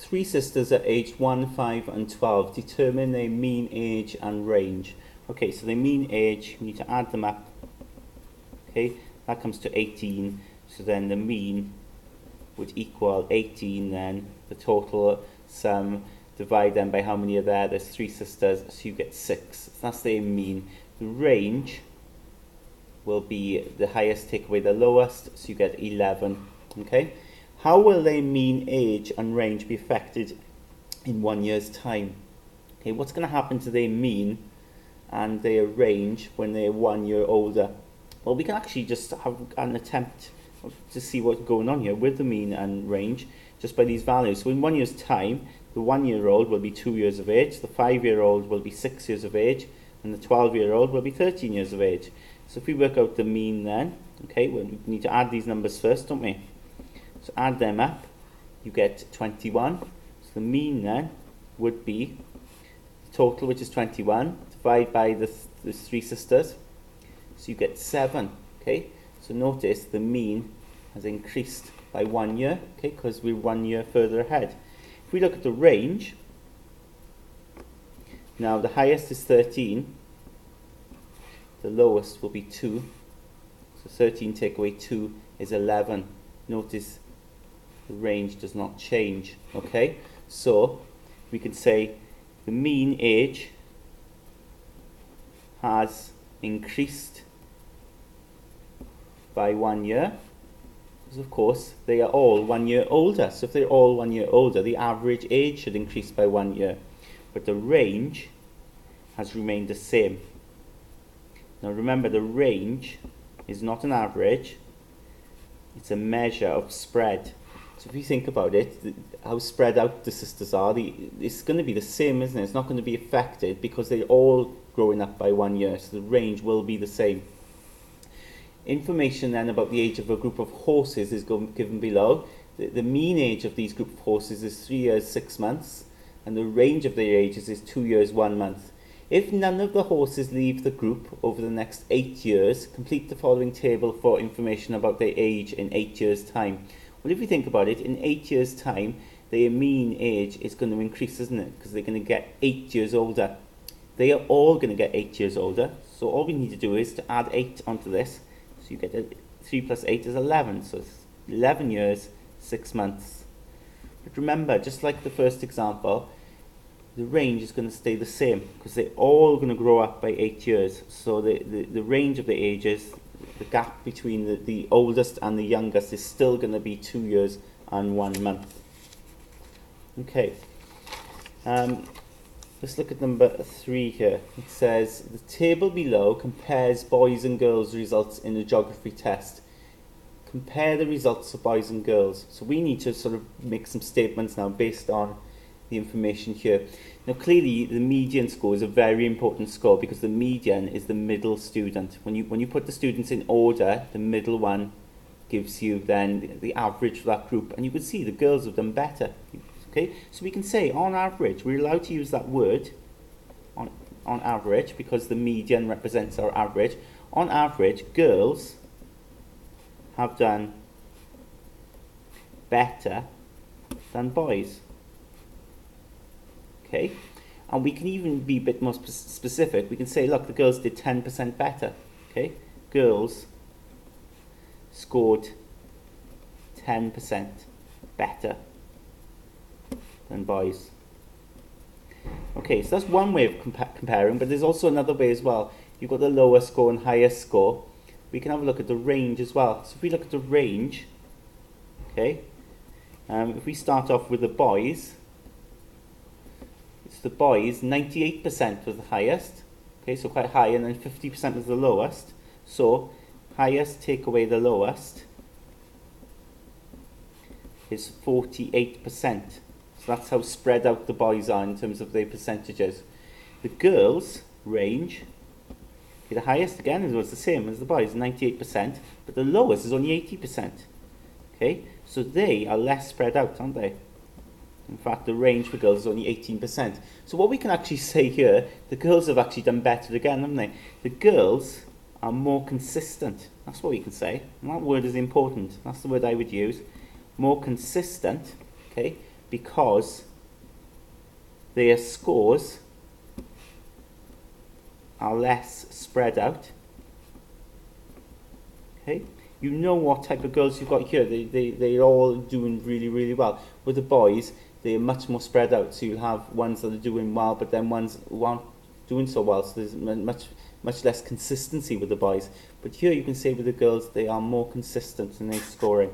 three sisters are aged 1, 5 and 12. Determine their mean age and range. Okay, so their mean age, we need to add them up. Okay, that comes to 18. So then the mean would equal 18 then. The total sum, divide them by how many are there. There's three sisters, so you get 6. So that's their mean. The range will be the highest take away the lowest, so you get 11. Okay, how will their mean age and range be affected in 1 year's time? Okay, what's going to happen to their mean and their range when they're 1 year older? Well, we can actually just have an attempt to see what's going on here with the mean and range just by these values. So in 1 year's time, the 1 year old will be 2 years of age, the 5 year old will be 6 years of age, and the 12 year old will be 13 years of age. So if we work out the mean then, okay, well, we need to add these numbers first, don't we? So add them up, you get 21. So the mean then would be the total, which is 21, divided by the three sisters. So you get 7, okay? So notice the mean has increased by 1 year, okay, because we're 1 year further ahead. If we look at the range, now the highest is 13, the lowest will be 2. So 13 take away 2 is 11. Notice the range does not change, okay? So we can say the mean age has increased by 1 year, because of course they are all 1 year older. So if they're all 1 year older, the average age should increase by 1 year, but the range has remained the same. Now remember, the range is not an average, it's a measure of spread. So if you think about it, how spread out the sisters are, it's going to be the same, isn't it? It's not going to be affected because they're all growing up by 1 year, so the range will be the same. Information then about the age of a group of horses is given below. The mean age of these group of horses is 3 years 6 months, and the range of their ages is 2 years 1 month. If none of the horses leave the group over the next 8 years, complete the following table for information about their age in 8 years' time. Well, if you think about it, in 8 years' time, their mean age is going to increase, isn't it? Because they're going to get 8 years older. They are all going to get 8 years older. So all we need to do is to add 8 onto this. So you get 3 plus 8 is 11. So it's 11 years, 6 months. But remember, just like the first example, the range is going to stay the same because they're all going to grow up by 8 years. So the range of the ages, the gap between the oldest and the youngest is still going to be 2 years and 1 month. Okay. Let's look at number 3 here. It says, the table below compares boys and girls' results in the geography test. Compare the results of boys and girls. So we need to sort of make some statements now based on the information here. Now clearly the median score is a very important score because the median is the middle student. When you put the students in order, the middle one gives you then the average for that group, and you can see the girls have done better. Okay, so we can say on average, we're allowed to use that word on average because the median represents our average. On average, girls have done better than boys. Okay, and we can even be a bit more specific. We can say, look, the girls did 10% better. Okay, girls scored 10% better than boys. Okay, so that's one way of comparing, but there's also another way as well. You've got the lower score and higher score. We can have a look at the range as well. So if we look at the range, okay, if we start off with the boys, it's the boys, 98% was the highest, okay, so quite high, and then 50% was the lowest. So highest take away the lowest is 48%. So that's how spread out the boys are in terms of their percentages. The girls' range, okay, the highest again was the same as the boys, 98%, but the lowest is only 80%. Okay, so they are less spread out, aren't they? In fact, the range for girls is only 18%. So what we can actually say here, the girls have actually done better again, haven't they? The girls are more consistent. That's what we can say. And that word is important. That's the word I would use. More consistent, okay, because their scores are less spread out. Okay, you know what type of girls you've got here. They're all doing really, really well. With the boys, they're much more spread out. So you'll have ones that are doing well, but then ones who aren't doing so well. So there's much less consistency with the boys. But here you can say with the girls, they are more consistent in their scoring.